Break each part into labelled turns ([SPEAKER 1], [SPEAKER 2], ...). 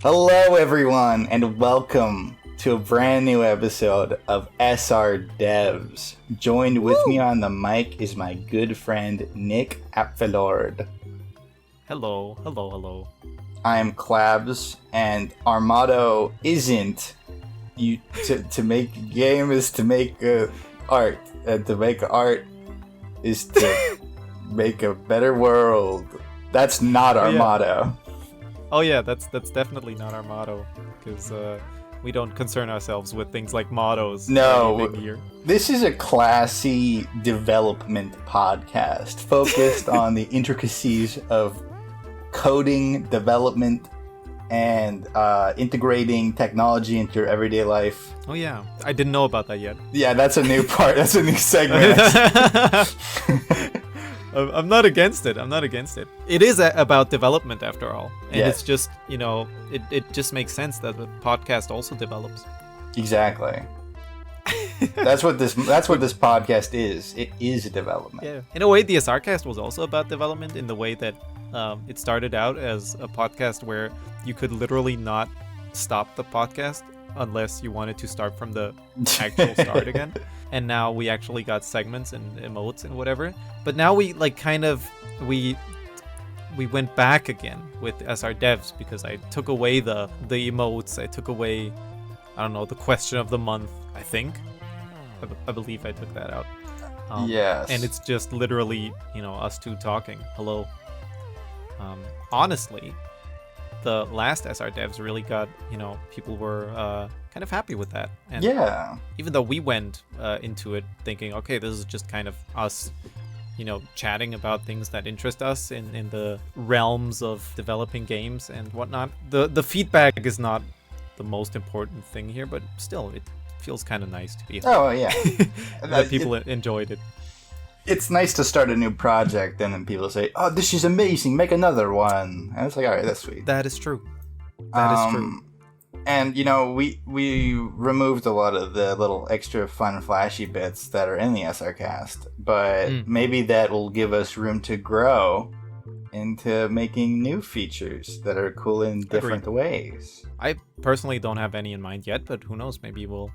[SPEAKER 1] Hello, everyone, and welcome to a brand new episode of SRDevs. Joined with me on the mic is my good friend Nick Apfellord.
[SPEAKER 2] Hello.
[SPEAKER 1] I'm klabss, and our motto isn't to make a game is to make art, and to make art is to make a better world. That's not our motto.
[SPEAKER 2] Oh yeah, that's definitely not our motto, because we don't concern ourselves with things like mottos.
[SPEAKER 1] No, this is a classy development podcast focused on the intricacies of coding, development, and integrating technology into your everyday life.
[SPEAKER 2] Oh yeah, I didn't know about that yet.
[SPEAKER 1] Yeah, that's a new part. That's a new segment.
[SPEAKER 2] I'm not against it. It is about development after all. And It's just, it just makes sense that the podcast also develops.
[SPEAKER 1] Exactly. That's what this podcast is. It is a development.
[SPEAKER 2] Yeah. In a way, the SRcast was also about development in the way that it started out as a podcast where you could literally not stop the podcast unless you wanted to start from the actual start again. And now we actually got segments and emotes and whatever. But now we we went back again with SRDevs because I took away the emotes. I took away, the question of the month, I think. I believe I took that out.
[SPEAKER 1] Yes.
[SPEAKER 2] And it's just literally, us two talking. Hello. Honestly, the last SRDevs really got, people were kind of happy with that. And even though we went into it thinking, okay, this is just kind of us, chatting about things that interest us in the realms of developing games and whatnot. The feedback is not the most important thing here, but still, it feels kind of nice to be heard.
[SPEAKER 1] Oh, yeah.
[SPEAKER 2] that people enjoyed it.
[SPEAKER 1] It's nice to start a new project and then people say, oh, this is amazing, make another one. And it's like, all right, that's sweet.
[SPEAKER 2] That is true. That is true.
[SPEAKER 1] And, we removed a lot of the little extra fun, flashy bits that are in the SRcast. But maybe that will give us room to grow into making new features that are cool in different ways.
[SPEAKER 2] I personally don't have any in mind yet, but who knows? Maybe we'll...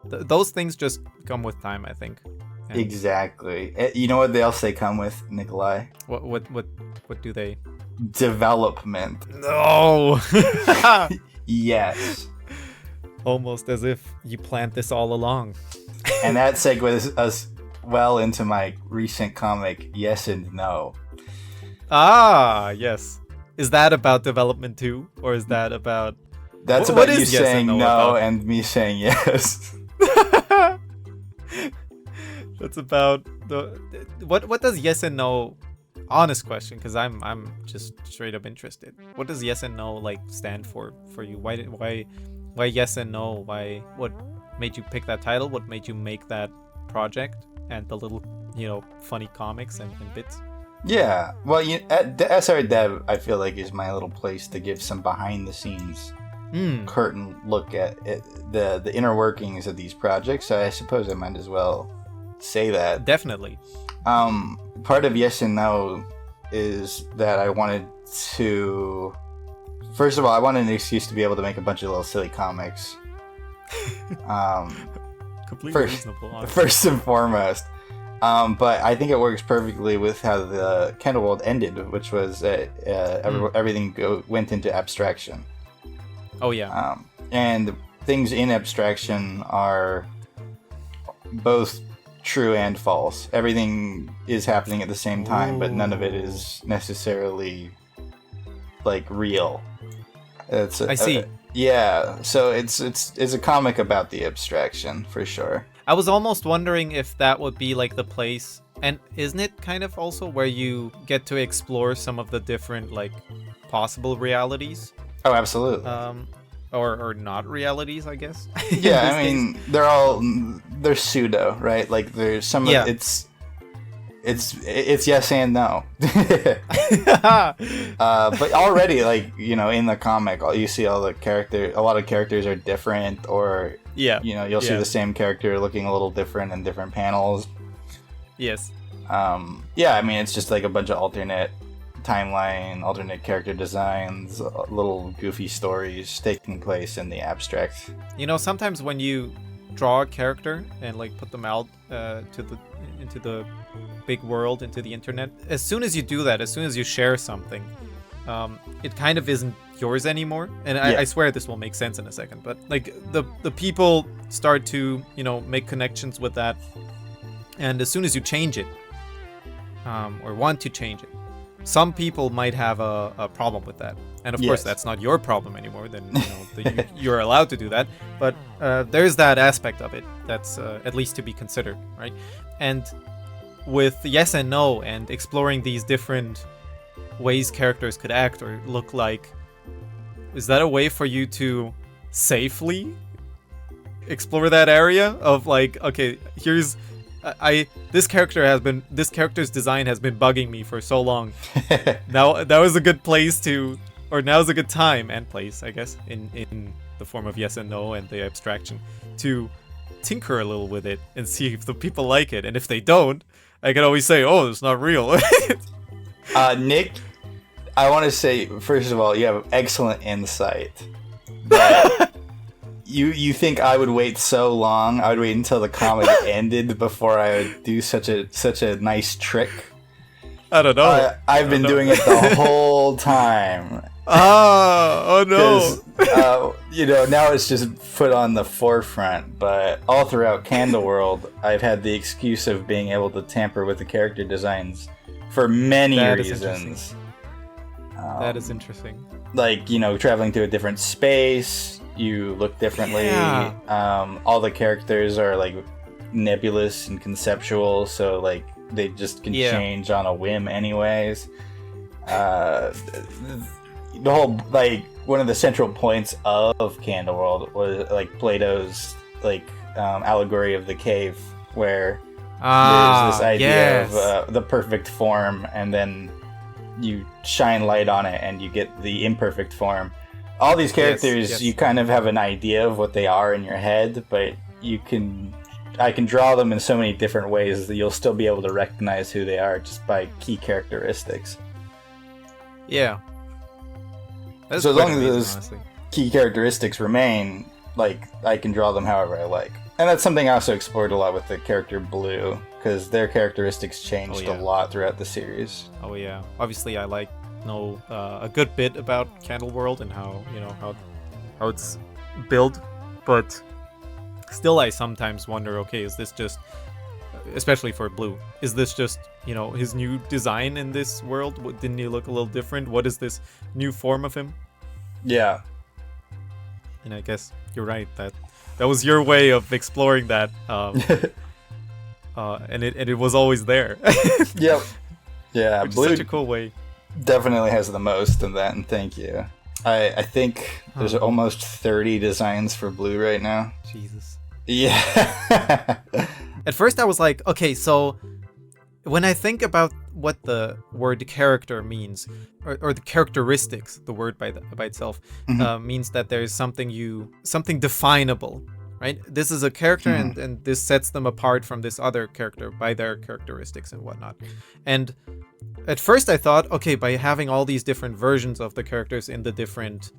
[SPEAKER 2] those things just come with time, I think. And
[SPEAKER 1] exactly. You know what else they come with, Nikolai?
[SPEAKER 2] What do they?
[SPEAKER 1] Development.
[SPEAKER 2] No!
[SPEAKER 1] Yes.
[SPEAKER 2] Almost as if you planned this all along.
[SPEAKER 1] And that segues us well into my recent comic, Yes and No.
[SPEAKER 2] Ah, yes. Is that about development too? Or is that about...
[SPEAKER 1] That's about you saying no and me saying yes.
[SPEAKER 2] That's about the... What does yes and no... Honest question, because I'm just straight up interested. What does yes and no stand for you? Why yes and no? What made you pick that title? What made you make that project and the little funny comics and bits?
[SPEAKER 1] Yeah, well, at the SRDev, I feel like is my little place to give some behind the scenes curtain look at the inner workings of these projects. So I suppose I might as well say that.
[SPEAKER 2] Definitely.
[SPEAKER 1] Part of Yes and No is that I wanted to... First of all, I wanted an excuse to be able to make a bunch of little silly comics.
[SPEAKER 2] Completely reasonable, honestly.
[SPEAKER 1] First and foremost. But I think it works perfectly with how the Kendall World ended, which was everything went into abstraction.
[SPEAKER 2] Oh, yeah.
[SPEAKER 1] And things in abstraction are both true and false. Everything is happening at the same time, but none of it is necessarily real.
[SPEAKER 2] I see.
[SPEAKER 1] Yeah, so it's a comic about the abstraction for sure.
[SPEAKER 2] I was almost wondering if that would be the place, and isn't it kind of also where you get to explore some of the different possible realities?
[SPEAKER 1] Oh, absolutely.
[SPEAKER 2] Or not realities, I guess.
[SPEAKER 1] Yeah, I mean, they're pseudo, right? There's some of it's yes and no. But already, in the comic, you see a lot of characters are different, or you'll see the same character looking a little different in different panels.
[SPEAKER 2] Yes.
[SPEAKER 1] I mean, it's just a bunch of alternate timeline, alternate character designs, little goofy stories taking place in the abstract.
[SPEAKER 2] Sometimes when you draw a character and like put them out into the big world, into the internet, as soon as you do that, as soon as you share something, it kind of isn't yours anymore. And I swear this will make sense in a second, but like the people start to make connections with that, and as soon as you change it, or want to change it, some people might have a problem with that. And of course, that's not your problem anymore. Then you're allowed to do that. But there's that aspect of it that's at least to be considered, right? And with yes and no, and exploring these different ways characters could act or look like, is that a way for you to safely explore that area of like, okay, here's this character's design has been bugging me for so long. Now that was a good place to, or now's a good time and place, I guess, in the form of yes and no and the abstraction, to tinker a little with it and see if the people like it. And if they don't, I can always say, oh, it's not real.
[SPEAKER 1] Nick, I want to say, first of all, you have excellent insight. But you think I would wait so long? I would wait until the comic ended before I would do such a nice trick?
[SPEAKER 2] I don't know.
[SPEAKER 1] I've been doing it the whole time.
[SPEAKER 2] Oh no.
[SPEAKER 1] Now it's just put on the forefront, but all throughout Candleworld, I've had the excuse of being able to tamper with the character designs for many reasons.
[SPEAKER 2] That is interesting.
[SPEAKER 1] Like, traveling to a different space, you look differently.
[SPEAKER 2] Yeah.
[SPEAKER 1] All the characters are like nebulous and conceptual, so like they just can change on a whim anyways. The whole, like, one of the central points of Candleworld was like Plato's like allegory of the cave, where there's this idea of the perfect form, and then you shine light on it and you get the imperfect form. All these characters, you kind of have an idea of what they are in your head, but I can draw them in so many different ways that you'll still be able to recognize who they are just by key characteristics.
[SPEAKER 2] Yeah.
[SPEAKER 1] So as long as those key characteristics remain, like, I can draw them however I like. And that's something I also explored a lot with the character Blue, because their characteristics changed a lot throughout the series.
[SPEAKER 2] Oh yeah. Obviously I know a good bit about Candleworld and how it's built, but still I sometimes wonder, okay, is this just, especially for Blue, is this just his new design in this world? Didn't he look a little different? What is this new form of him? Yeah. And I guess you're right, that was your way of exploring that, and it was always there.
[SPEAKER 1] Yep. Yeah,
[SPEAKER 2] which
[SPEAKER 1] Blue
[SPEAKER 2] is such a cool way.
[SPEAKER 1] Definitely has the most in that, and thank you. I think there's almost 30 designs for Blue right now.
[SPEAKER 2] Jesus.
[SPEAKER 1] Yeah.
[SPEAKER 2] At first I was like, okay, so when I think about what the word character means, or the characteristics, the word by itself, means that there's something definable, right? This is a character, and this sets them apart from this other character by their characteristics and whatnot. And at first I thought, okay, by having all these different versions of the characters in the different,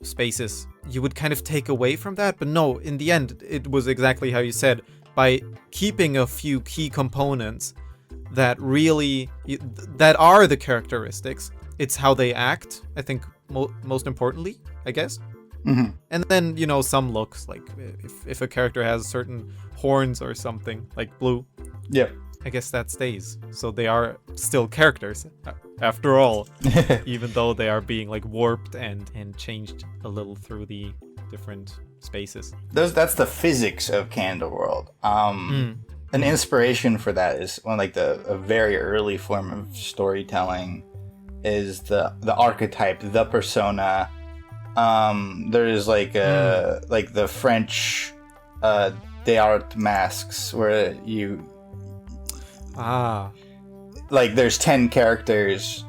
[SPEAKER 2] spaces, you would kind of take away from that. But no, in the end, it was exactly how you said. By keeping a few key components that are the characteristics, it's how they act, I think, most importantly, I guess. Mm-hmm. And then, some looks, like if a character has certain horns or something, like Blue.
[SPEAKER 1] Yeah.
[SPEAKER 2] I guess that stays. So they are still characters, after all, even though they are being like warped and changed a little through the different spaces.
[SPEAKER 1] That's the physics of Candleworld. An inspiration for that is a very early form of storytelling is the archetype, the persona. There is like the French des arts masks, where you there's 10 characters,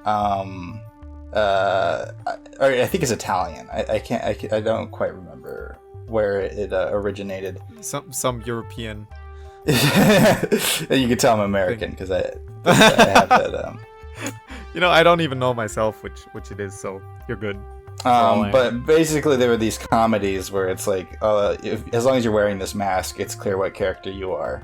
[SPEAKER 1] or I think it's Italian. I don't quite remember where it originated.
[SPEAKER 2] Some European.
[SPEAKER 1] You can tell I'm American because I have that.
[SPEAKER 2] I don't even know myself which it is, so you're good.
[SPEAKER 1] But basically, there were these comedies where it's like, as long as you're wearing this mask, it's clear what character you are.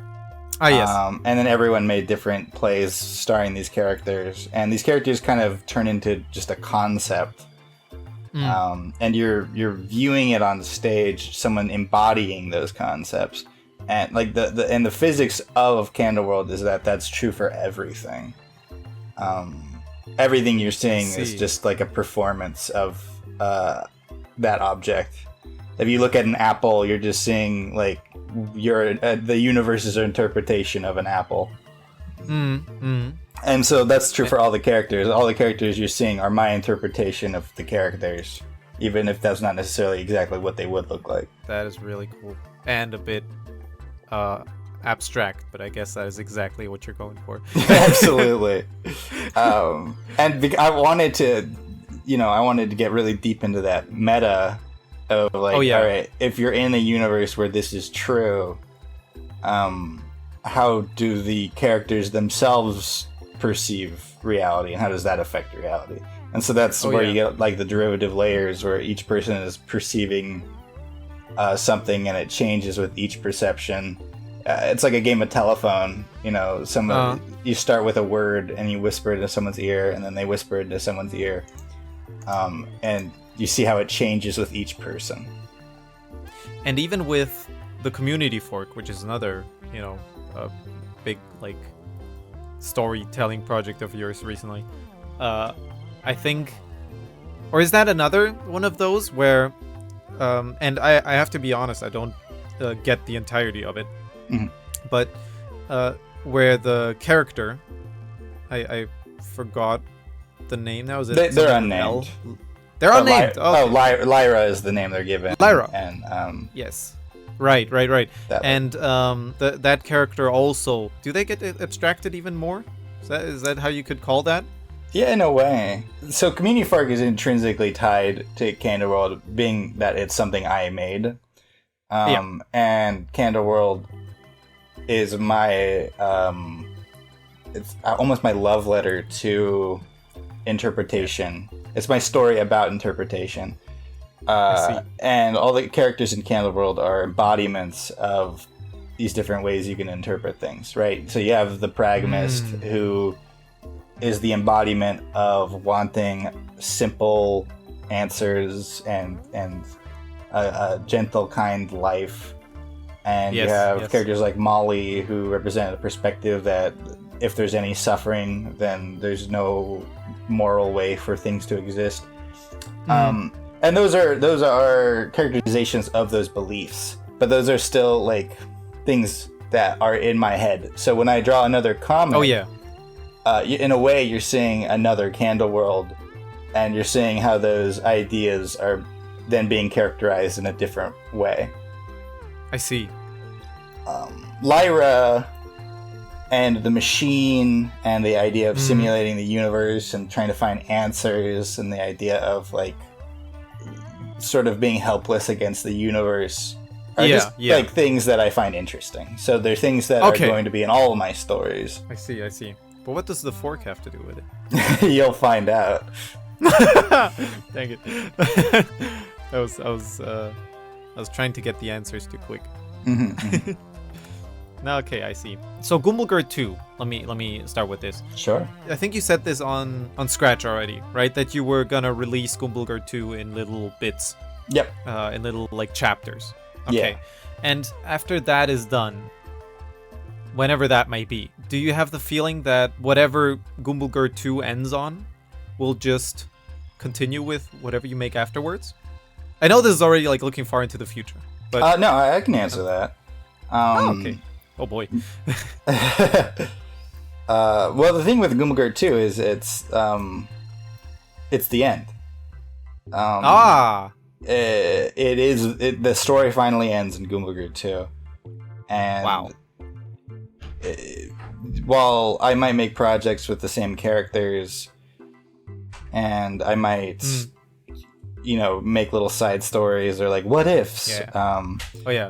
[SPEAKER 2] Ah, yes.
[SPEAKER 1] And then everyone made different plays starring these characters, and these characters kind of turn into just a concept. And you're viewing it on stage, someone embodying those concepts, and like the physics of Candle World is that that's true for everything. Everything you're seeing is just like a performance of that object. If you look at an apple, you're just seeing like the universe's interpretation of an apple. And so that's true for all the characters. All the characters you're seeing are my interpretation of the characters, even if that's not necessarily exactly what they would look like.
[SPEAKER 2] That is really cool. And a bit abstract, but I guess that is exactly what you're going for.
[SPEAKER 1] Absolutely. And I wanted to get really deep into that meta of like, all right, if you're in a universe where this is true, how do the characters themselves perceive reality, and how does that affect reality? And so that's where you get like the derivative layers, where each person is perceiving something, and it changes with each perception. It's like a game of telephone. You start with a word and you whisper it into someone's ear, and then they whisper it into someone's ear, and you see how it changes with each person.
[SPEAKER 2] And even with the community fork, which is another, a big like storytelling project of yours recently, I think, or is that another one of those where, and I have to be honest, I don't get the entirety of it, but where the character, I forgot the name now. Is it?
[SPEAKER 1] They're unnamed.
[SPEAKER 2] They're unnamed.
[SPEAKER 1] Lyra is the name they're given.
[SPEAKER 2] Lyra.
[SPEAKER 1] And
[SPEAKER 2] yes. Right. And that character also, do they get abstracted even more? Is that how you could call that?
[SPEAKER 1] Yeah, in a way. So Community Fork is intrinsically tied to Candle World, being that it's something I made. And Candle World is my it's almost my love letter to interpretation. It's my story about interpretation. And all the characters in Candle World are embodiments of these different ways you can interpret things, right? So you have the pragmatist, who is the embodiment of wanting simple answers and a gentle, kind life. And you have characters like Molly, who represent a perspective that if there's any suffering, then there's no moral way for things to exist. And those are characterizations of those beliefs, but those are still like things that are in my head. So when I draw another comic, in a way you're seeing another Candle World, and you're seeing how those ideas are then being characterized in a different way.
[SPEAKER 2] I see.
[SPEAKER 1] Lyra and the machine, and the idea of simulating the universe and trying to find answers, and the idea of like sort of being helpless against the universe are like things that I find interesting. So they're things that are going to be in all of my stories. I
[SPEAKER 2] see. But what does the fork have to do with it?
[SPEAKER 1] You'll find out.
[SPEAKER 2] Dang it. I was trying to get the answers too quick. Okay, I see. So Gumbelgard 2, let me start with this.
[SPEAKER 1] Sure.
[SPEAKER 2] I think you said this on Scratch already, right? That you were gonna release Gumbelgard 2 in little bits.
[SPEAKER 1] Yep.
[SPEAKER 2] In little like chapters. Okay.
[SPEAKER 1] Yeah.
[SPEAKER 2] And after that is done, whenever that might be, do you have the feeling that whatever Gumbelgard 2 ends on will just continue with whatever you make afterwards? I know this is already like looking far into the future, but
[SPEAKER 1] no, I can answer that.
[SPEAKER 2] Okay. Oh boy.
[SPEAKER 1] Well, the thing with Gumbelgard 2 is it's the end. The story finally ends in Gumbelgard 2. And
[SPEAKER 2] wow.
[SPEAKER 1] While I might make projects with the same characters, and I might make little side stories or like what ifs.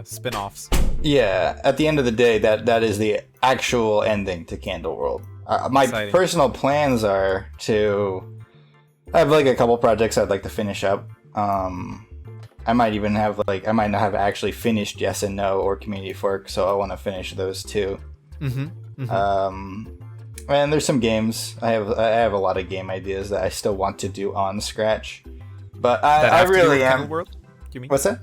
[SPEAKER 2] Spin-offs.
[SPEAKER 1] Yeah, at the end of the day, that is the actual ending to Candle World. My
[SPEAKER 2] Exciting.
[SPEAKER 1] personal plans are to... I have like a couple projects I'd like to finish up. I might even have I might not have actually finished Yes and No or Community Fork, so I want to finish those too. And there's some games. I have a lot of game ideas that I still want to do on Scratch, but I really am.
[SPEAKER 2] Candle World? You mean
[SPEAKER 1] What's that?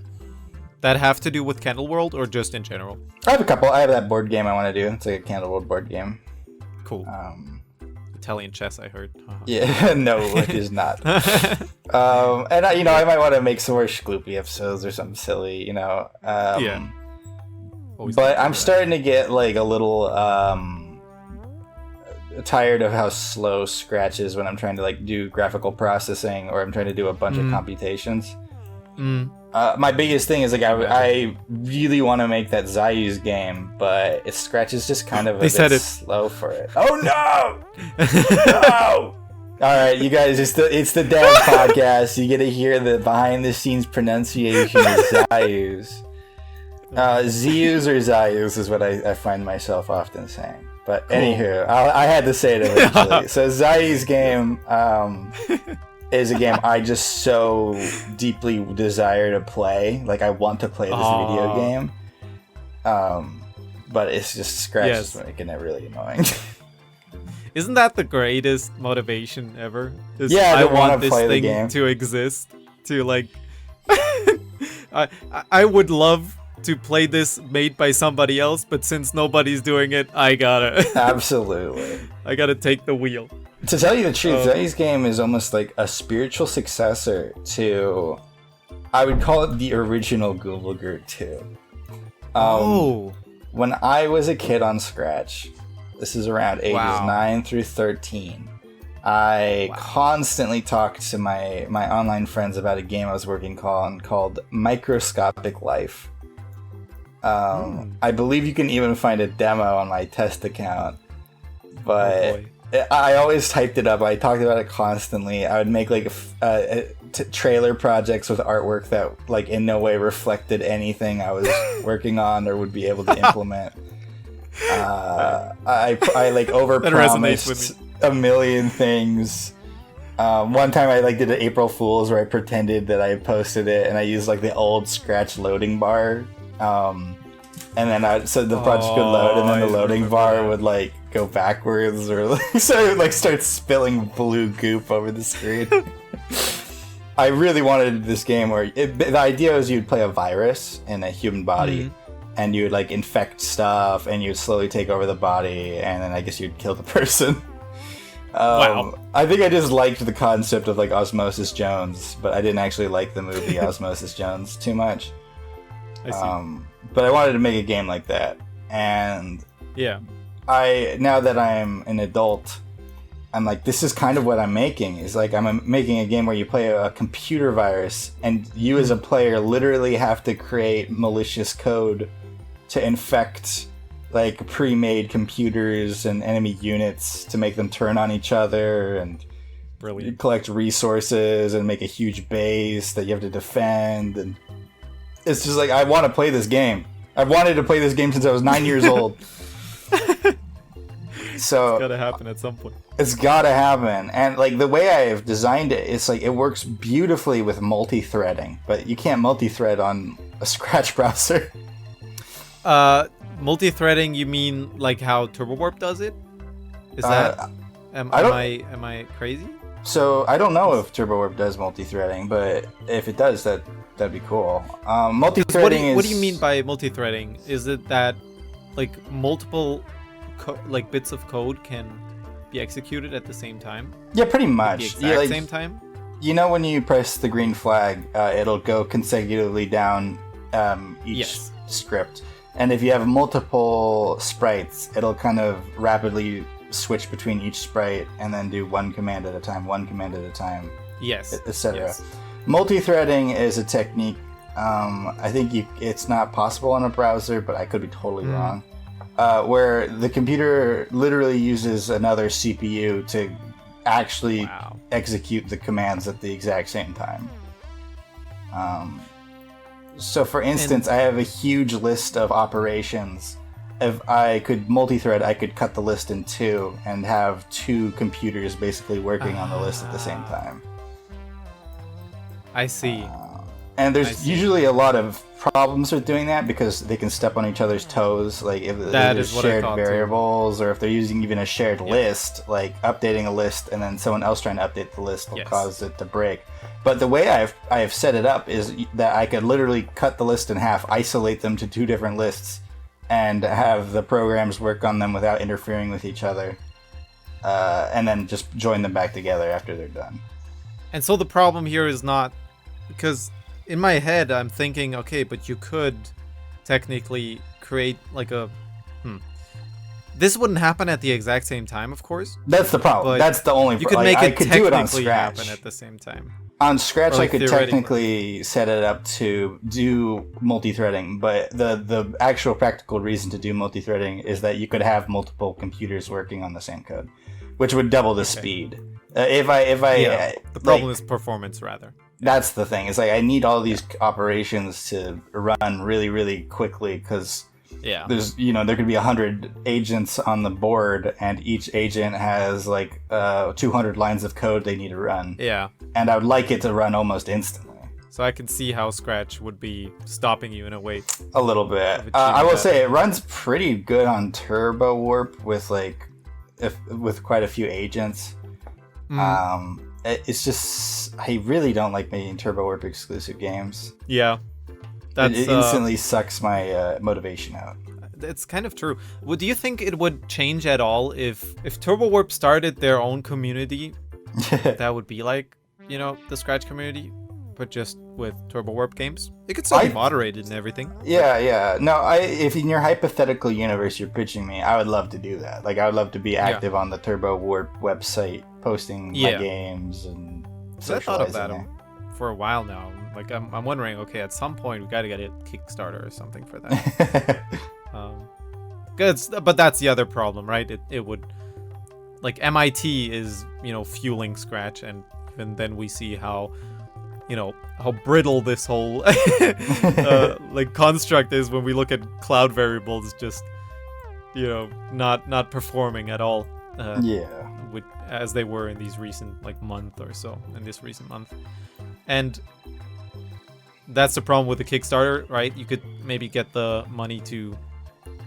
[SPEAKER 2] that have to do with Candle World or just in general?
[SPEAKER 1] I have a couple. I have that board game I want to do. It's like a Candle World board game.
[SPEAKER 2] Cool. Italian chess, I heard.
[SPEAKER 1] Yeah, no, it is not. And I might want to make some more Shloopy episodes or something silly,
[SPEAKER 2] Yeah.
[SPEAKER 1] But I'm starting to get like a little tired of how slow Scratch is when I'm trying to like do graphical processing or I'm trying to do a bunch of computations. My biggest thing is like I really want to make that Zayu's game, but Scratch is just kind of a bit slow for it. Oh no! No! All right, you guys, it's the Dev podcast. You get to hear the behind the scenes pronunciation of Zayu's. Zayu's or Zayu's is what I find myself often saying. But cool. Anywho, I had to say it eventually. So Zayu's game is a game I just so deeply desire to play. Like I want to play this video game. But it's just Scratch is making it really annoying.
[SPEAKER 2] Isn't that the greatest motivation ever?
[SPEAKER 1] I
[SPEAKER 2] want this
[SPEAKER 1] play
[SPEAKER 2] thing to exist. To like, I would love to play this made by somebody else, but since nobody's doing it, I gotta.
[SPEAKER 1] Absolutely.
[SPEAKER 2] I gotta take the wheel.
[SPEAKER 1] To tell you the truth, Zayu's game is almost like a spiritual successor to, I would call it the original Gulagurt 2. When I was a kid on Scratch, this is around ages 9 through 13, I constantly talked to my online friends about a game I was working on called Microscopic Life. I believe you can even find a demo on my test account, but I always typed it up. I talked about it constantly. I would make like trailer projects with artwork that like in no way reflected anything I was working on or would be able to implement. I like overpromised a million things. One time I like did an April Fool's where I pretended that I posted it and I used like the old Scratch loading bar. And then so the project could load, and then the loading bar would like go backwards, or like, so it would like start spilling blue goop over the screen. I really wanted this game where the idea was you'd play a virus in a human body, and you would like infect stuff, and you'd slowly take over the body, and then I guess you'd kill the person. I think I just liked the concept of like Osmosis Jones, but I didn't actually like the movie Osmosis Jones too much.
[SPEAKER 2] I see.
[SPEAKER 1] But I wanted to make a game like that, and now that I'm an adult, I'm like, this is kind of what I'm making. Is like I'm making a game where you play a computer virus, and you as a player literally have to create malicious code to infect like pre-made computers and enemy units to make them turn on each other, and you collect resources and make a huge base that you have to defend. And it's just like, I want to play this game. I've wanted to play this game since I was 9 years old. So
[SPEAKER 2] it's gotta happen at some point.
[SPEAKER 1] It's gotta happen. And like the way I've designed it, it's like it works beautifully with multi-threading, but you can't multi-thread on a Scratch browser.
[SPEAKER 2] Multi-threading, you mean like how TurboWarp does it? Is that am I crazy?
[SPEAKER 1] So I don't know if TurboWarp does multi-threading, but if it does, that'd be cool. Multi-threading
[SPEAKER 2] what do you mean by multi-threading? Is it that like multiple like bits of code can be executed at the same time?
[SPEAKER 1] Yeah, pretty much.
[SPEAKER 2] At the exact same time?
[SPEAKER 1] You know, when you press the green flag, it'll go consecutively down each script. And if you have multiple sprites, it'll kind of rapidly switch between each sprite and then do one command at a time, etc.
[SPEAKER 2] Yes.
[SPEAKER 1] Multi-threading is a technique. I think it's not possible on a browser, but I could be totally wrong. Where the computer literally uses another CPU to actually execute the commands at the exact same time. So for instance, I have a huge list of operations if I could multi-thread, I could cut the list in two and have two computers basically working on the list at the same time.
[SPEAKER 2] I see.
[SPEAKER 1] And there's usually a lot of problems with doing that because they can step on each other's toes. Like if there's shared variables or if they're using even a shared list, like updating a list and then someone else trying to update the list will cause it to break. But the way I have set it up is that I could literally cut the list in half, isolate them to two different lists, and have the programs work on them without interfering with each other, and then just join them back together after they're done.
[SPEAKER 2] And so the problem here is not because in my head I'm thinking, okay, but you could technically create like a this wouldn't happen at the exact same time, of course.
[SPEAKER 1] That's the problem. That's the only
[SPEAKER 2] you could make it technically happen at the same time.
[SPEAKER 1] On Scratch, I could technically set it up to do multi-threading, but the actual practical reason to do multi-threading is that you could have multiple computers working on the same code, which would double the speed. The
[SPEAKER 2] problem is performance, rather.
[SPEAKER 1] That's the thing. It's like I need all these operations to run really, really quickly because there's there could be 100 agents on the board, and each agent has like 200 lines of code they need to run.
[SPEAKER 2] Yeah.
[SPEAKER 1] And I would like it to run almost instantly.
[SPEAKER 2] So I can see how Scratch would be stopping you in a way.
[SPEAKER 1] A little bit. I will say it runs pretty good on Turbo Warp with with quite a few agents. It's just I really don't like making Turbo Warp exclusive games.
[SPEAKER 2] Yeah.
[SPEAKER 1] It instantly sucks my motivation out.
[SPEAKER 2] It's kind of true. Do you think it would change at all if Turbo Warp started their own community? That would be like, the Scratch community, but just with Turbo Warp games? It could still be moderated and everything.
[SPEAKER 1] Yeah. No, if in your hypothetical universe you're pitching me, I would love to do that. Like, I would love to be active on the Turbo Warp website, posting my games and socializing.
[SPEAKER 2] I thought of that for a while now. Like, I'm wondering, okay, at some point we gotta get a Kickstarter or something for that. But that's the other problem, right? It would, like, MIT is, fueling Scratch, and even then we see how brittle this whole construct is when we look at cloud variables just, not performing at all. As they were in these recent month or so, in this recent month. And that's the problem with the Kickstarter, right? You could maybe get the money to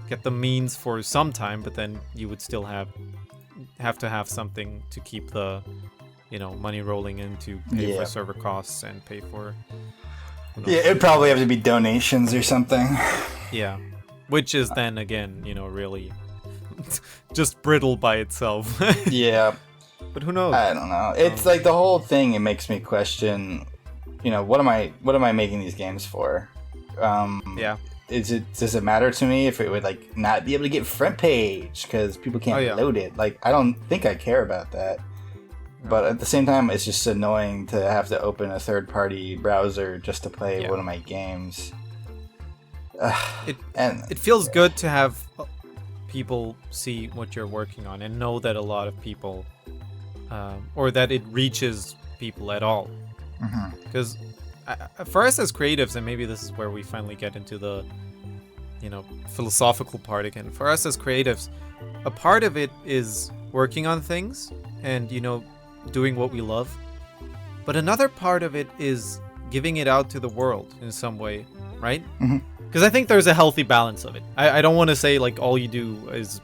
[SPEAKER 2] get the means for some time, but then you would still have to have something to keep the money rolling in to pay for server costs and pay for
[SPEAKER 1] it'd probably have to be donations or something.
[SPEAKER 2] Yeah, which is then again really just brittle by itself.
[SPEAKER 1] Yeah,
[SPEAKER 2] but who knows?
[SPEAKER 1] I don't know. It's like the whole thing, it makes me question, what am I making these games for? Does it matter to me if it would not be able to get front page because people can't load it? I don't think I care about that. But at the same time, it's just annoying to have to open a third-party browser just to play one of my games.
[SPEAKER 2] It feels good to have people see what you're working on and know that a lot of people, or that it reaches people at all. Because for us as creatives, and maybe this is where we finally get into the philosophical part again. For us as creatives, a part of it is working on things and doing what we love, but another part of it is giving it out to the world in some way, right? Because I think there's a healthy balance of it. I don't want to say all you do is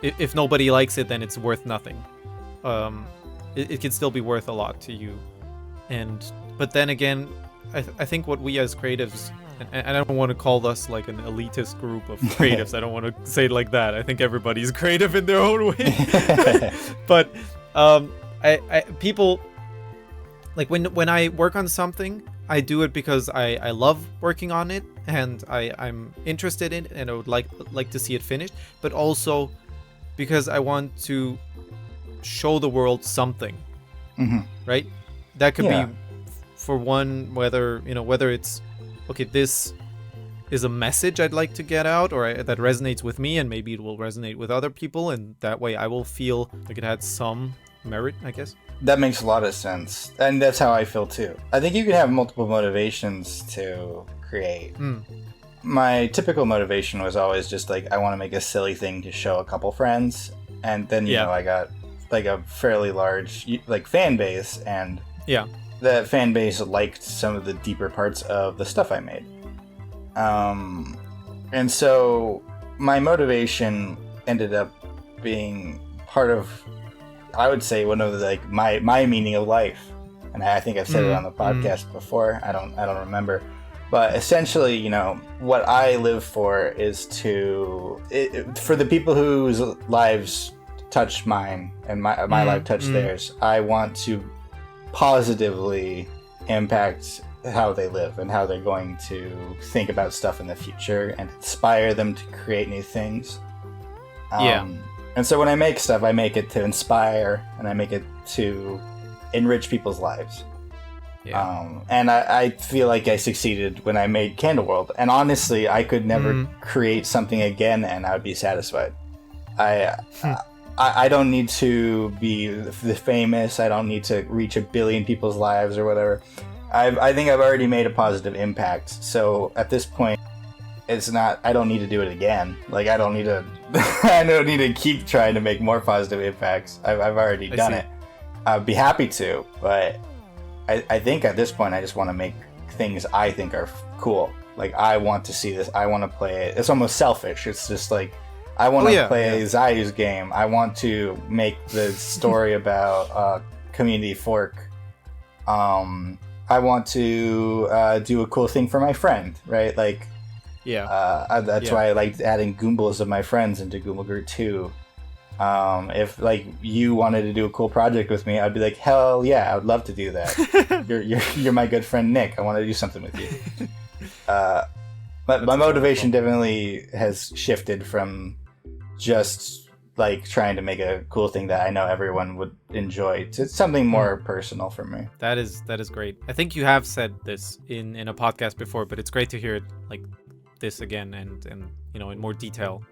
[SPEAKER 2] if nobody likes it, then it's worth nothing. It can still be worth a lot to you. But then again, I think what we as creatives, and I don't want to call us like an elitist group of creatives. I don't want to say it like that. I think everybody's creative in their own way. But people, when I work on something, I do it because I love working on it and I'm interested in it and I would like to see it finished, but also because I want to show the world something, right? That could be for one, whether it's, okay, this is a message I'd like to get out or that resonates with me, and maybe it will resonate with other people, and that way I will feel like it had some merit, I guess.
[SPEAKER 1] That makes a lot of sense, and that's how I feel too. I think you can have multiple motivations to create. my typical motivation was always just like, I want to make a silly thing to show a couple friends, and then you know, I got like a fairly large like fan base, and that fan base liked some of the deeper parts of the stuff I made. And so my motivation ended up being part of, I would say, one of the, like my meaning of life. And I think I've said it on the podcast before. I don't remember. But essentially, you know, what I live for is for the people whose lives touch mine and my life touched theirs, I want to positively impact how they live and how they're going to think about stuff in the future and inspire them to create new things. And so when I make stuff, I make it to inspire, and I make it to enrich people's lives. And I feel like I succeeded when I made Candleworld. And honestly, I could never create something again and I would be satisfied. I don't need to be the famous. I don't need to reach 1 billion people's lives or whatever. I think I've already made a positive impact. So at this point, it's not. I don't need to do it again. Like I don't need to. I don't need to keep trying to make more positive impacts. I've already done it. I'd be happy to, but I think at this point I just want to make things I think are cool. Like I want to see this. I want to play it. It's almost selfish. It's just like I want to play Zayu's game. I want to make the story about Community Fork. I want to do a cool thing for my friend, right? Like, that's why I liked adding Goombas of my friends into Goomagurt 2. If like you wanted to do a cool project with me, I'd be like, hell yeah, I would love to do that. you're my good friend Nick. I want to do something with you. But my motivation definitely has shifted from just like trying to make a cool thing that I know everyone would enjoy to something more personal for me.
[SPEAKER 2] That is great. I think you have said this in a podcast before, but it's great to hear it like this again and you know in more detail.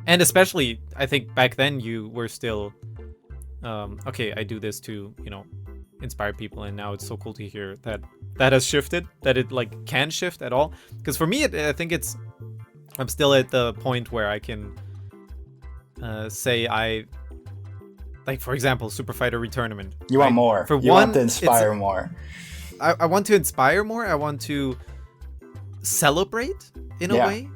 [SPEAKER 2] And especially, I think back then you were still, okay, I do this to, you know, inspire people, and now it's so cool to hear that has shifted, that it like can shift at all. Because for me, I think I'm still at the point where I can say like for example, Super Fighter Retournament. You
[SPEAKER 1] want more. You want to inspire more.
[SPEAKER 2] I want to inspire more. I want to celebrate in a way.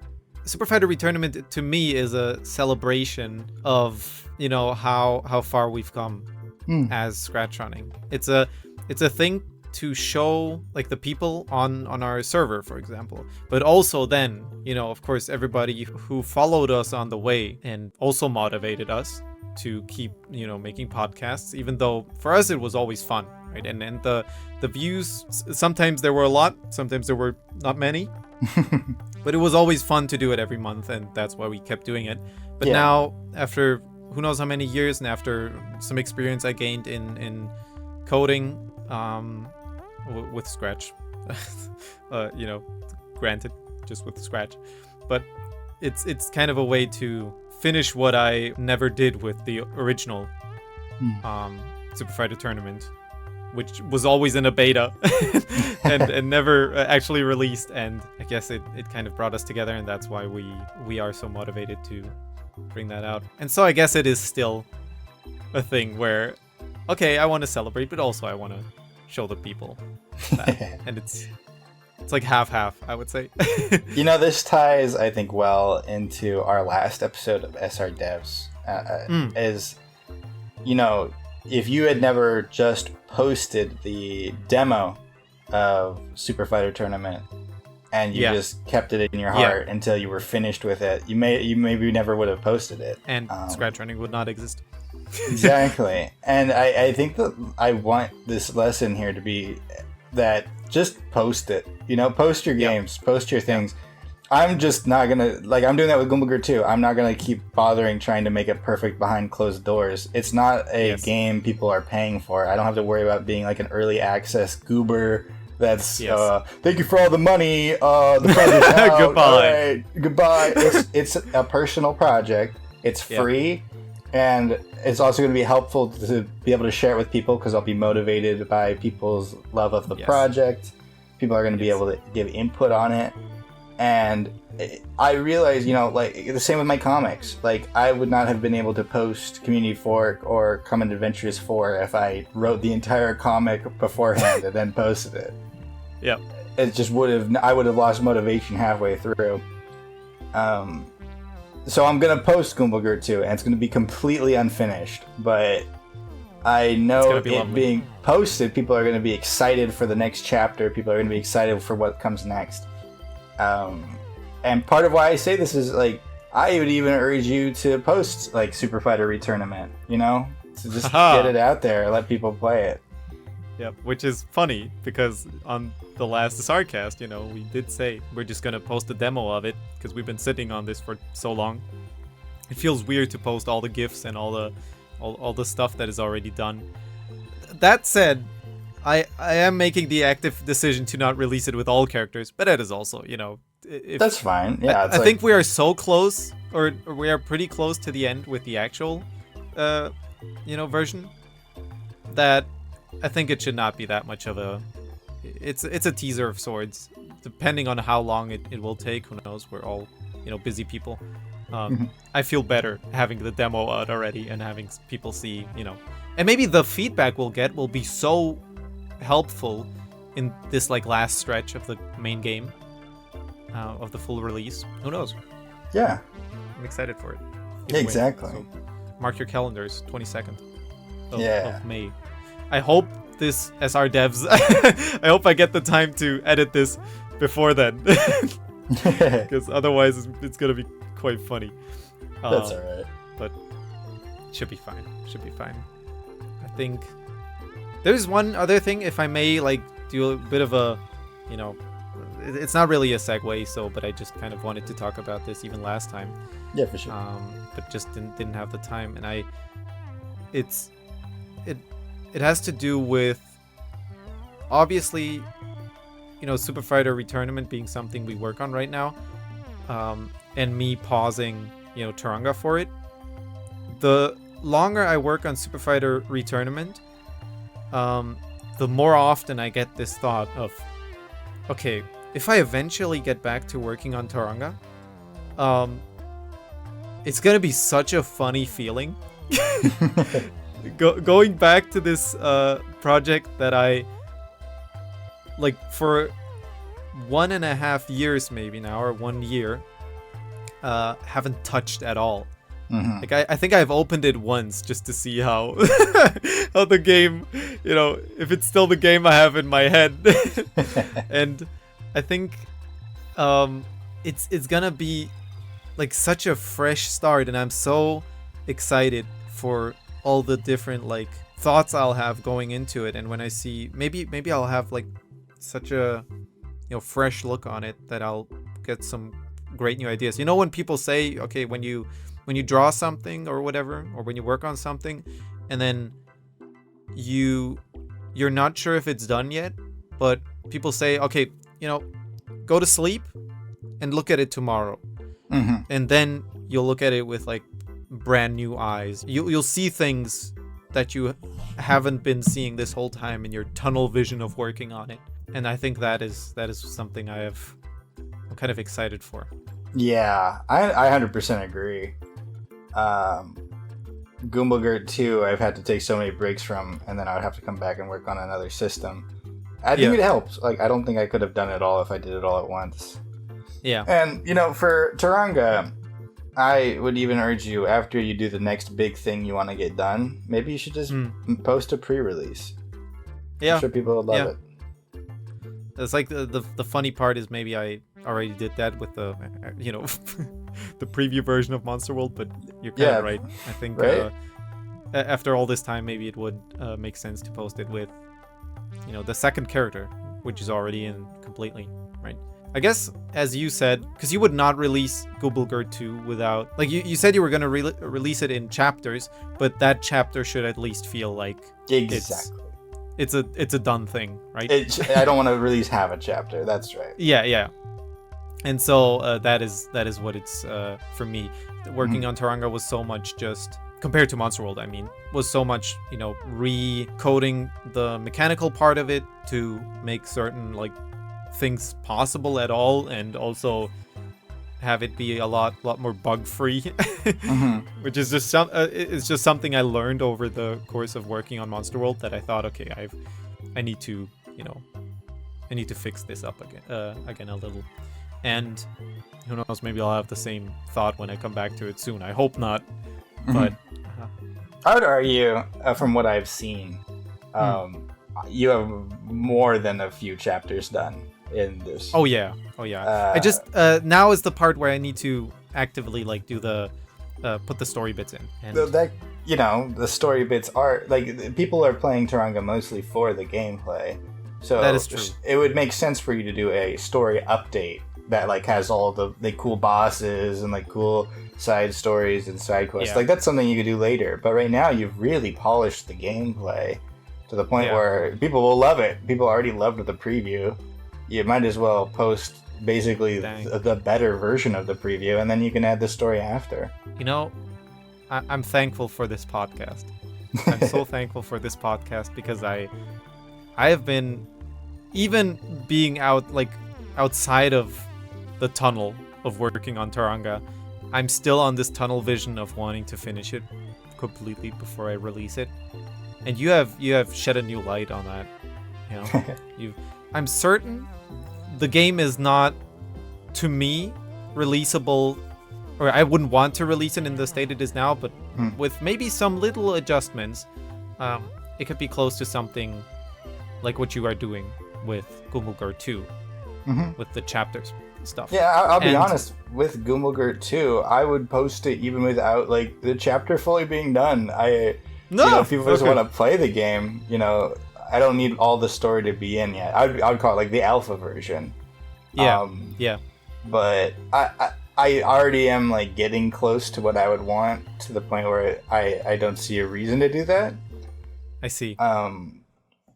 [SPEAKER 2] Super Fighter Retournament to me is a celebration of, you know, how far we've come as ScratchRunning. It's a thing to show like the people on our server, for example, but also then, you know, of course, everybody who followed us on the way and also motivated us to keep, you know, making podcasts, even though for us it was always fun, right? And the views, sometimes there were a lot, sometimes there were not many. But it was always fun to do it every month, and that's why we kept doing it. But now, after who knows how many years, and after some experience I gained in coding with Scratch, you know, granted, just with Scratch, but it's kind of a way to finish what I never did with the original Super Fighter Tournament, which was always in a beta and never actually released. And I guess it kind of brought us together, and that's why we are so motivated to bring that out. And so I guess it is still a thing where, okay, I want to celebrate, but also I want to show the people that. And it's like half, I would say.
[SPEAKER 1] You know, this ties, I think, well into our last episode of SRDevs. Is, you know, if you had never just posted the demo of Super Fighter Tournament and you just kept it in your heart until you were finished with it, you maybe never would have posted it.
[SPEAKER 2] And ScratchRunning would not exist.
[SPEAKER 1] Exactly. And I think that I want this lesson here to be that just post it. You know, post your games, post your things. I'm just not gonna, like, I'm doing that with Goomagurt too. I'm not gonna keep bothering trying to make it perfect behind closed doors. It's not a game people are paying for. I don't have to worry about being like an early access goober that's thank you for all the money, the project's out.
[SPEAKER 2] Goodbye.
[SPEAKER 1] Right, goodbye. It's a personal project. It's free, and it's also going to be helpful to be able to share it with people because I'll be motivated by people's love of the project. People are going to be able to give input on it. And I realized, like the same with my comics. Like I would not have been able to post Community Fork or Common Adventures 4 if I wrote the entire comic beforehand and then posted it.
[SPEAKER 2] Yep.
[SPEAKER 1] It just I would have lost motivation halfway through. So I'm gonna post Gumblegurt 2, and it's gonna be completely unfinished, but I know it being posted, people are gonna be excited for the next chapter. People are gonna be excited for what comes next. And part of why I say this is like I would even urge you to post like Super Fighter Retournament, to just get it out there, let people play it.
[SPEAKER 2] Yep, which is funny because on the last SRcast, we did say we're just gonna post a demo of it because we've been sitting on this for so long. It feels weird to post all the GIFs and all the stuff that is already done. That said, I am making the active decision to not release it with all characters, but that is also,
[SPEAKER 1] that's fine. Yeah,
[SPEAKER 2] I think we are so close, or we are pretty close to the end with the actual, version, that I think it should not be that much of a. It's a teaser of sorts. Depending on how long it will take, who knows? We're all, busy people. I feel better having the demo out already and having people see, and maybe the feedback we'll get will be so helpful in this like last stretch of the main game, of the full release. Who knows?
[SPEAKER 1] Yeah,
[SPEAKER 2] I'm excited for it.
[SPEAKER 1] Exactly.
[SPEAKER 2] So mark your calendars, 22nd of May. I hope this SRDevs. I hope I get the time to edit this before then, because otherwise it's gonna be quite funny.
[SPEAKER 1] That's alright.
[SPEAKER 2] But should be fine. I think there's one other thing, if I may, like do a bit of a, it's not really a segue, but I just kind of wanted to talk about this even last time.
[SPEAKER 1] Yeah, for sure.
[SPEAKER 2] But just didn't have the time, and it has to do with, obviously, Super Fighter Retournament being something we work on right now, and me pausing, Turanga for it. The longer I work on Super Fighter Retournament, the more often I get this thought of, okay, if I eventually get back to working on Turanga, it's gonna be such a funny feeling. Going back to this project that I like for 1.5 years maybe now, or 1 year, haven't touched at all. Like I think I've opened it once just to see how how the game, if it's still the game I have in my head. And I think it's gonna be like such a fresh start, and I'm so excited for all the different like thoughts I'll have going into it. And when I see, maybe I'll have like such a fresh look on it that I'll get some great new ideas. When people say, okay, when you draw something or whatever, or when you work on something and then you're not sure if it's done yet, but people say, okay, go to sleep and look at it tomorrow. And then you'll look at it with like brand new eyes. You'll see things that you haven't been seeing this whole time in your tunnel vision of working on it. And I think that is something I'm kind of excited for.
[SPEAKER 1] Yeah, I 100% agree. Gumblegurt 2, I've had to take so many breaks from, and then I would have to come back and work on another system. I think it helps. Like, I don't think I could have done it all if I did it all at once.
[SPEAKER 2] Yeah.
[SPEAKER 1] And, for Turanga, I would even urge you, after you do the next big thing you want to get done, maybe you should just post a pre-release.
[SPEAKER 2] Yeah.
[SPEAKER 1] I'm sure people would love it.
[SPEAKER 2] It's like the funny part is maybe I already did that with the, the preview version of Monster World, but you're kind of right. I think after all this time, maybe it would make sense to post it with, the second character, which is already in completely, right? I guess, as you said, because you would not release Gumblegurt 2 without, like, you said you were going to release it in chapters, but that chapter should at least feel like it's a done thing, right?
[SPEAKER 1] I don't want to release half a chapter. That's right.
[SPEAKER 2] Yeah. And so that is what it's for me. Working on Turanga was so much just, compared to Monster World, was so much, recoding the mechanical part of it to make certain, like, things possible at all, and also have it be a lot more bug free, which is just it's just something I learned over the course of working on Monster World, that I thought, okay, I need to fix this up again a little. And who knows, maybe I'll have the same thought when I come back to it soon. I hope not, but
[SPEAKER 1] I would argue, from what I've seen, you have more than a few chapters done in this.
[SPEAKER 2] Oh yeah. I just now is the part where I need to actively like do the put the story bits in. And
[SPEAKER 1] that, you know, the story bits are like, people are playing Taranga mostly for the gameplay, so
[SPEAKER 2] that is true.
[SPEAKER 1] It would make sense for you to do a story update that like has all the cool bosses and like cool side stories and side quests. Like that's something you could do later. But right now you've really polished the gameplay to the point where people will love it. People already loved the preview. You might as well post basically the better version of the preview, and then you can add the story after.
[SPEAKER 2] You know, I'm thankful for this podcast. I'm so thankful for this podcast, because I have been, even being outside of the tunnel of working on Taranga, I'm still on this tunnel vision of wanting to finish it completely before I release it. And you have shed a new light on that. You know, I'm certain the game is not, to me, releasable, or I wouldn't want to release it in the state it is now, but with maybe some little adjustments, it could be close to something like what you are doing with Gumbulgurt 2, with the chapters stuff.
[SPEAKER 1] Yeah, I'll be honest, with Gumbulgurt 2, I would post it even without like the chapter fully being done. If people just want to play the game, you know, I don't need all the story to be in yet. I would call it like the alpha version.
[SPEAKER 2] Yeah.
[SPEAKER 1] But I already am like getting close to what I would want, to the point where I don't see a reason to do that.
[SPEAKER 2] I see.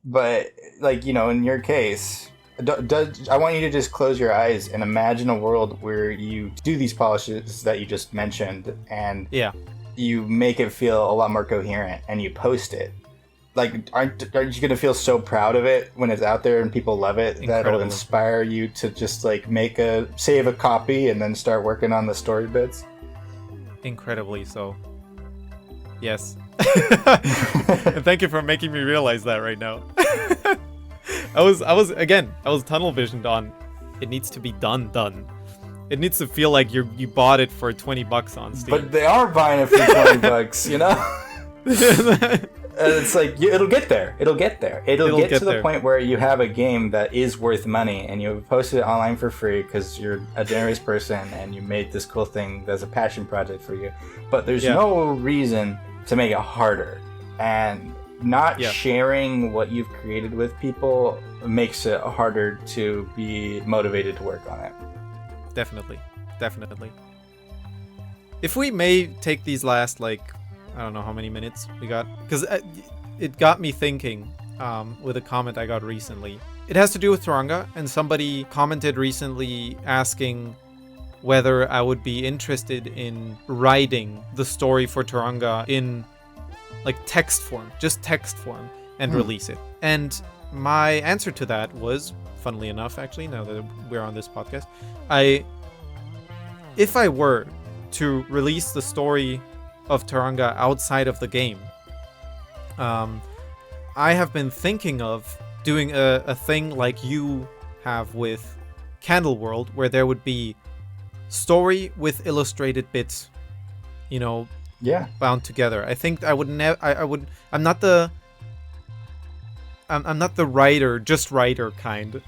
[SPEAKER 1] But like, you know, in your case, I want you to just close your eyes and imagine a world where you do these polishes that you just mentioned, and you make it feel a lot more coherent, and you post it. Like, aren't you gonna feel so proud of it when it's out there and people love it, that it'll inspire you to just like save a copy and then start working on the story bits? Incredibly
[SPEAKER 2] so. Yes. And thank you for making me realize that right now. I was tunnel visioned on, it needs to be done. It needs to feel like you bought it for $20 on Steam.
[SPEAKER 1] But they are buying it for $20, you know? It's like, it'll get there. It'll get to the point where you have a game that is worth money, and you posted it online for free because you're a generous person and you made this cool thing that's a passion project for you. But there's no reason to make it harder. And not sharing what you've created with people makes it harder to be motivated to work on it.
[SPEAKER 2] Definitely. If we may take these last, I don't know how many minutes we got, because it got me thinking with a comment I got recently. It has to do with Taranga, and somebody commented recently asking whether I would be interested in writing the story for Taranga in text form, and release it. And my answer to that was, funnily enough, actually, now that we're on this podcast, if I were to release the story of Taranga outside of the game, I have been thinking of doing a thing like you have with Candle World, where there would be story with illustrated bits, bound together. I think I would I'm not the writer kind.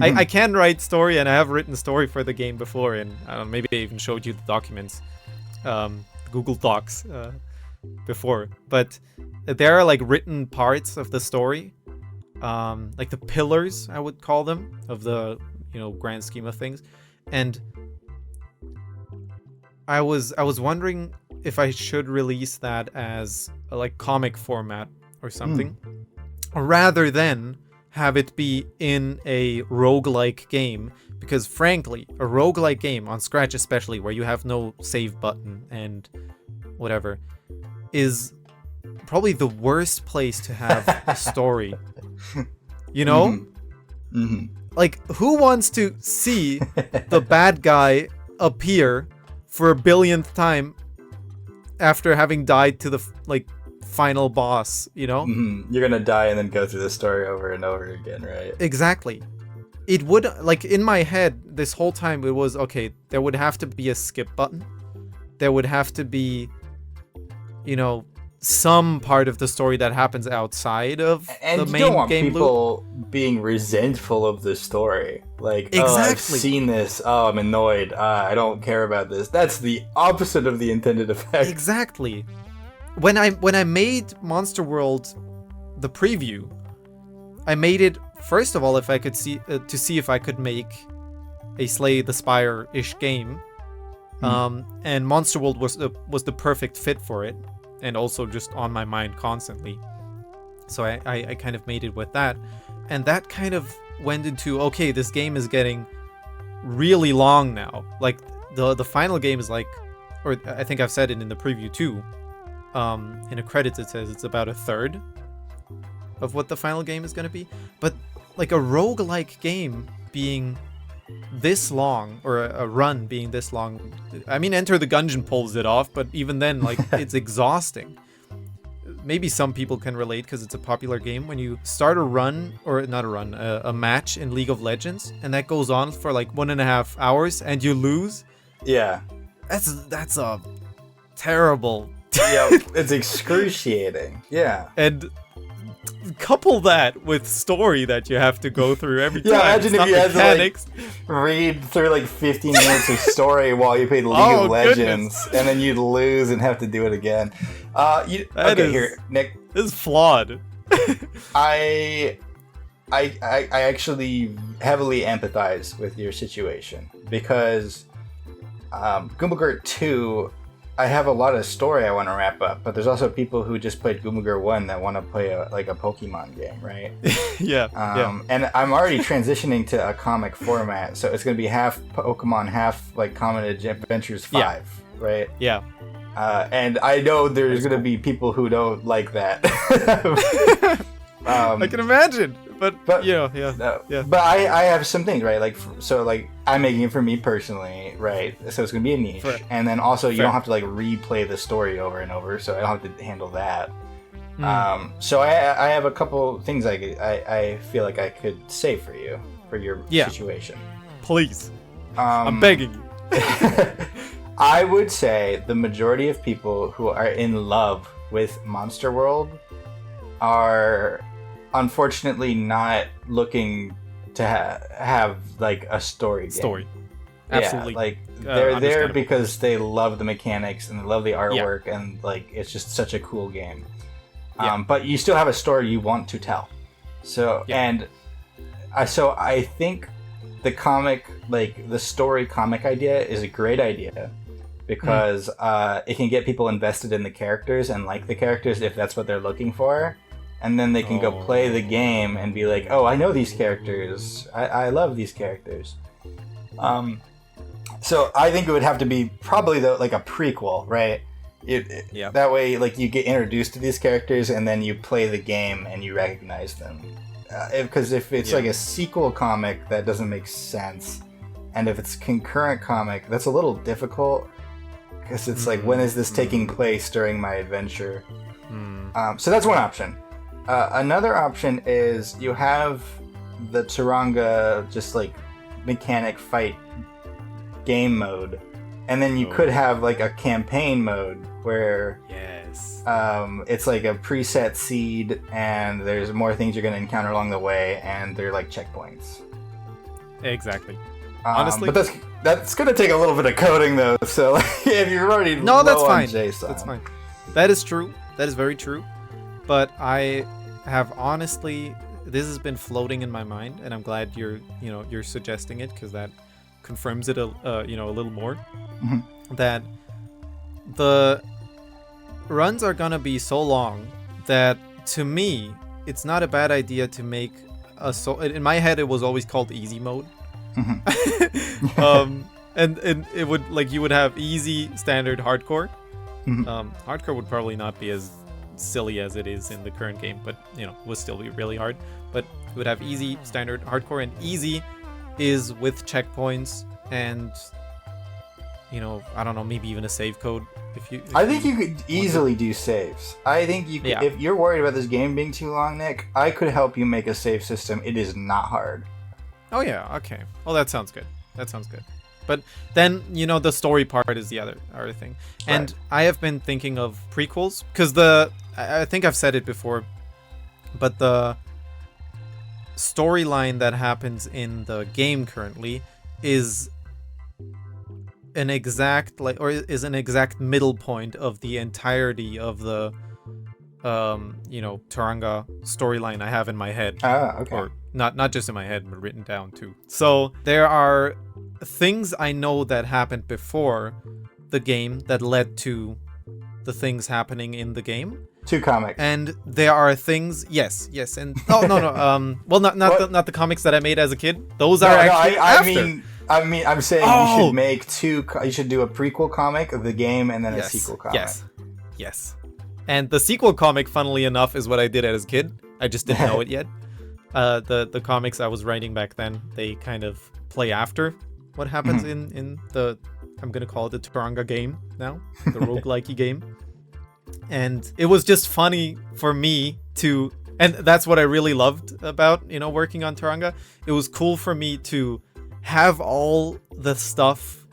[SPEAKER 2] I can write story, and I have written story for the game before, and maybe I even showed you the documents, Google Docs before. But there are written parts of the story, the pillars, I would call them, of the grand scheme of things. And I was wondering if I should release that as a comic format or something, rather than have it be in a roguelike game, because frankly, a roguelike game, on Scratch especially, where you have no save button and whatever, is probably the worst place to have a story. Like, who wants to see the bad guy appear for a billionth time after having died to the final boss, you know?
[SPEAKER 1] Mm-hmm. You're gonna die and then go through the story over and over again, right?
[SPEAKER 2] Exactly. It would, like, in my head, this whole time it was, okay, there would have to be a skip button. There would have to be, you know, some part of the story that happens outside of
[SPEAKER 1] and
[SPEAKER 2] the
[SPEAKER 1] you
[SPEAKER 2] main
[SPEAKER 1] don't want
[SPEAKER 2] game
[SPEAKER 1] people being resentful of the story. Like,
[SPEAKER 2] Exactly.
[SPEAKER 1] oh, I've seen this. Oh, I'm annoyed. I don't care about this. That's the opposite of the intended effect.
[SPEAKER 2] Exactly. When I made Monster World the preview, I made it first of all if I could see if I could make a Slay the Spire-ish game, and Monster World was the perfect fit for it, and also just on my mind constantly. So I kind of made it with that, and that kind of went into, okay, this game is getting really long now. Like the final game is like, or I think I've said it in the preview too. In the credits it says it's about a third of what the final game is going to be. But like a roguelike game being this long, or a run being this long, I mean, Enter the Gungeon pulls it off, but even then, like, it's exhausting. Maybe some people can relate because it's a popular game. When you start a run, or not a run, a match in League of Legends, and that goes on for like 1.5 hours and you lose.
[SPEAKER 1] Yeah.
[SPEAKER 2] That's a terrible.
[SPEAKER 1] Yeah, it's excruciating. Yeah.
[SPEAKER 2] And couple that with story that you have to go through every time.
[SPEAKER 1] Yeah, imagine if you had
[SPEAKER 2] mechanics.
[SPEAKER 1] to like read through like 15 minutes of story while you played League of Legends, and then you'd lose and have to do it again. Here, Nick.
[SPEAKER 2] This is flawed.
[SPEAKER 1] I actually heavily empathize with your situation because Gumbagurt 2, I have a lot of story I want to wrap up, but there's also people who just played Gumbagurt 1 that want to play a Pokemon game, right?
[SPEAKER 2] Yeah.
[SPEAKER 1] And I'm already transitioning to a comic format, so it's going to be half Pokemon, half like Common Adventures 5, right?
[SPEAKER 2] Yeah.
[SPEAKER 1] And I know there's going to be people who don't like that.
[SPEAKER 2] I can imagine, but yeah.
[SPEAKER 1] But I have some things, right? Like, so like I'm making it for me personally, right? So it's gonna be a niche, and then also you don't have to like replay the story over and over, so I don't have to handle that. So I have a couple things I feel like I could say for you for your situation.
[SPEAKER 2] Please, I'm begging you.
[SPEAKER 1] I would say the majority of people who are in love with Monster World are unfortunately not looking to have like a story game.
[SPEAKER 2] Absolutely.
[SPEAKER 1] Yeah, like they're there because they love the mechanics and they love the artwork, and like it's just such a cool game. But you still have a story you want to tell. So I think the comic, like the story comic idea, is a great idea because it can get people invested in the characters and like the characters if that's what they're looking for. And then they can go play the game and be like, oh, I know these characters. I love these characters. So I think it would have to be probably like a prequel, right? That way, like, you get introduced to these characters and then you play the game and you recognize them. Because if it's like a sequel comic, that doesn't make sense. And if it's concurrent comic, that's a little difficult. Because it's like, when is this taking place during my adventure? So that's one option. Another option is you have the Turanga just like mechanic fight game mode, and then you could have like a campaign mode where it's like a preset seed and there's more things you're going to encounter along the way, and they're like checkpoints.
[SPEAKER 2] Exactly. Honestly,
[SPEAKER 1] but that's going to take a little bit of coding though. So like, if you're already
[SPEAKER 2] that's fine.
[SPEAKER 1] JSON.
[SPEAKER 2] That's fine. That is true. That is very true. But I have honestly, this has been floating in my mind, and I'm glad you're suggesting it, because that confirms it a little more. That the runs are gonna be so long that, to me, it's not a bad idea to make in my head it was always called easy mode. And it would, like, you would have easy, standard, hardcore. Hardcore would probably not be as silly as it is in the current game, but would still be really hard. But it would have easy, standard, hardcore, and easy is with checkpoints and, I don't know, maybe even a save code.
[SPEAKER 1] I think you could easily do saves. I think you could, if you're worried about this game being too long, Nick, I could help you make a save system. It is not hard.
[SPEAKER 2] Oh yeah, okay. Well, that sounds good. But then, the story part is the other thing. And I have been thinking of prequels, because I think I've said it before, but the storyline that happens in the game currently is an exact middle point of the entirety of the Taranga storyline I have in my head.
[SPEAKER 1] Okay.
[SPEAKER 2] Or not just in my head, but written down too. So there are things I know that happened before the game that led to the things happening in the game.
[SPEAKER 1] 2 comics.
[SPEAKER 2] And there are things, yes, and no. Well, not the comics that I made as a kid. Those are actually after.
[SPEAKER 1] I'm saying you should make 2. You should do a prequel comic of the game and then a sequel comic.
[SPEAKER 2] Yes. And the sequel comic, funnily enough, is what I did as a kid. I just didn't know it yet. The comics I was writing back then, they kind of play after what happens in the, I'm gonna call it the Taranga game now, the roguelike game. And it was just funny for me to, and that's what I really loved about, working on Taranga. It was cool for me to have all the stuff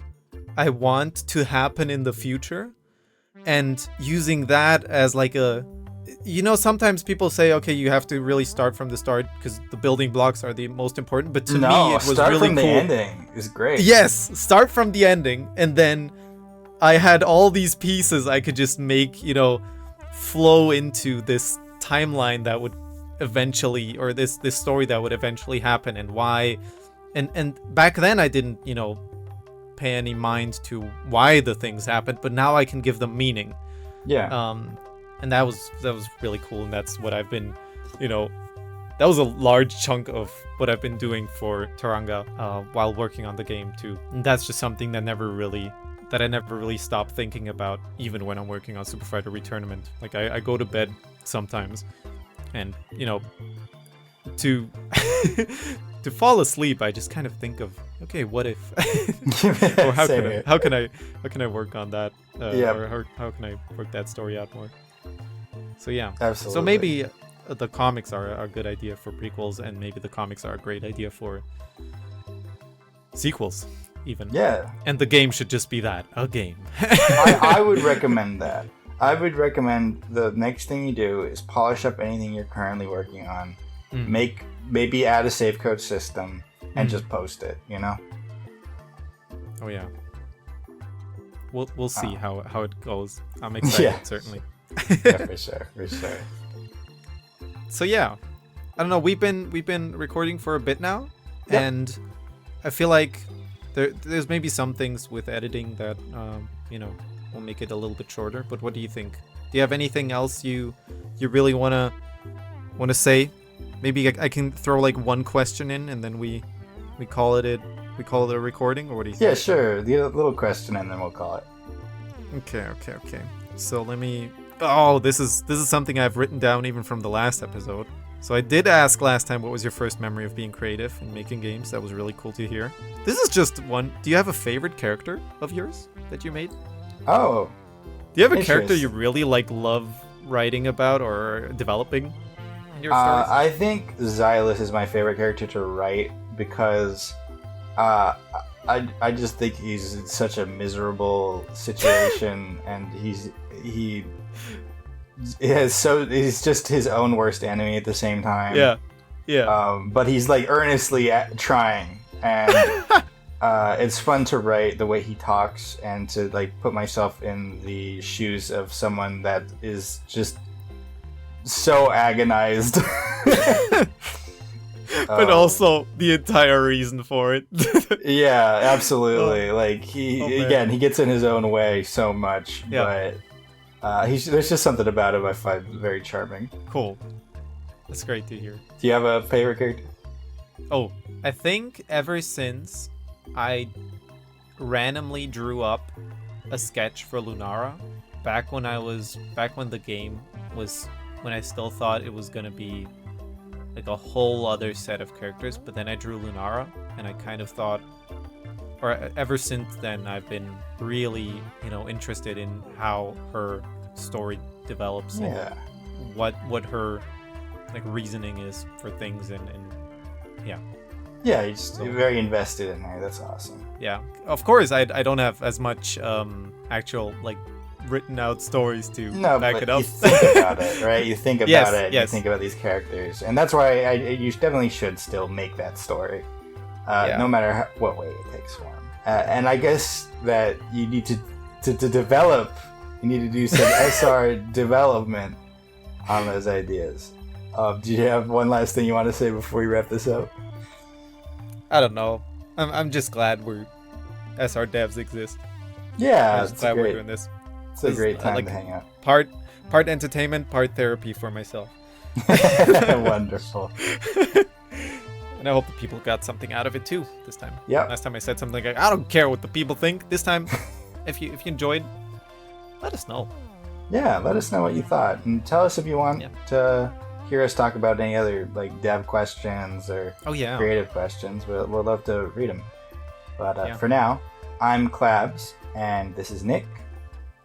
[SPEAKER 2] I want to happen in the future, and using that as like a, sometimes people say, okay, you have to really start from the start because the building blocks are the most important. But to me, it was
[SPEAKER 1] start
[SPEAKER 2] really
[SPEAKER 1] from
[SPEAKER 2] cool.
[SPEAKER 1] The ending is great.
[SPEAKER 2] Yes, start from the ending, and then I had all these pieces I could just make, flow into this timeline that would eventually, or this story that would eventually happen, and why. And back then I didn't, pay any mind to why the things happened, but now I can give them meaning.
[SPEAKER 1] Yeah.
[SPEAKER 2] And that was really cool, and that's what I've been, that was a large chunk of what I've been doing for Taranga while working on the game too. And that's just something that I never really stopped thinking about, even when I'm working on Super Fighter Retournament. Like I go to bed sometimes, and to to fall asleep, I just kind of think of, okay, what if? Or how can I work on that? Or how can I work that story out more? So yeah,
[SPEAKER 1] absolutely.
[SPEAKER 2] So maybe the comics are a good idea for prequels, and maybe the comics are a great idea for sequels, even.
[SPEAKER 1] Yeah.
[SPEAKER 2] And the game should just be that, a game.
[SPEAKER 1] I would recommend that. I would recommend the next thing you do is polish up anything you're currently working on. Maybe add a save code system and just post it,
[SPEAKER 2] Oh yeah. We'll see how it goes. I'm excited, certainly.
[SPEAKER 1] Yeah, for sure.
[SPEAKER 2] So yeah, I don't know. We've been recording for a bit now, and I feel like there's maybe some things with editing that will make it a little bit shorter. But what do you think? Do you have anything else you really wanna say? Maybe I can throw like one question in, and then we call it a recording, or what do you think?
[SPEAKER 1] Yeah, sure. The little question, and then we'll call it.
[SPEAKER 2] Okay. So let me. Oh, this is something I've written down even from the last episode. So I did ask last time, what was your first memory of being creative and making games? That was really cool to hear. This is just one. Do you have a favorite character of yours that you made?
[SPEAKER 1] Oh.
[SPEAKER 2] Do you have a character you really love writing about or developing in your stories?
[SPEAKER 1] I think Xylus is my favorite character to write because I just think he's in such a miserable situation, and he's just his own worst enemy at the same time.
[SPEAKER 2] Yeah.
[SPEAKER 1] But he's earnestly trying, and it's fun to write the way he talks and to put myself in the shoes of someone that is just so agonized.
[SPEAKER 2] But also the entire reason for it.
[SPEAKER 1] Yeah, absolutely. He gets in his own way so much, but there's just something about him I find very charming.
[SPEAKER 2] Cool. That's great to hear.
[SPEAKER 1] Do you have a favorite character?
[SPEAKER 2] Oh, I think ever since I randomly drew up a sketch for Lunara back when the game was when I still thought it was gonna be like a whole other set of characters, but then I drew Lunara, and I kind of thought, or ever since then, I've been really, interested in how her story develops and what her like reasoning is for things, and yeah.
[SPEAKER 1] Yeah, you're very invested in her. That's awesome.
[SPEAKER 2] Yeah, of course, I don't have as much actual like written out stories to back it up.
[SPEAKER 1] You think about it, right? You think about it.
[SPEAKER 2] Yes.
[SPEAKER 1] You think about these characters, and that's why you definitely should still make that story, no matter what way it takes form. And I guess that you need to develop. You need to do some SR development on those ideas. Do you have one last thing you want to say before we wrap this up?
[SPEAKER 2] I don't know. I'm just glad SRDevs exist.
[SPEAKER 1] Yeah,
[SPEAKER 2] I'm just glad we're doing this.
[SPEAKER 1] It's a great time to hang out.
[SPEAKER 2] Part entertainment, part therapy for myself.
[SPEAKER 1] Wonderful.
[SPEAKER 2] And I hope the people got something out of it too this time.
[SPEAKER 1] Yeah.
[SPEAKER 2] Last time I said something like, I don't care what the people think. This time, if you enjoyed, let us know.
[SPEAKER 1] Yeah, let us know what you thought, and tell us if you want to hear us talk about any other like dev questions or creative questions. We'll love to read them. But for now, I'm klabss, and this is Nick.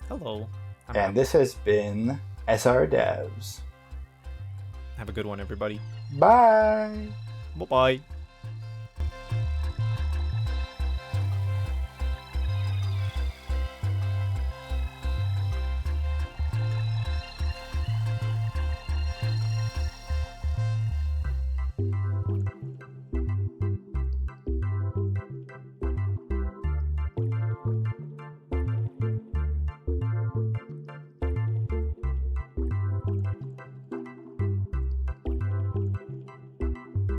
[SPEAKER 2] Hello.
[SPEAKER 1] And this has been SRDevs.
[SPEAKER 2] Have a good one, everybody.
[SPEAKER 1] Bye.
[SPEAKER 2] Bye-bye.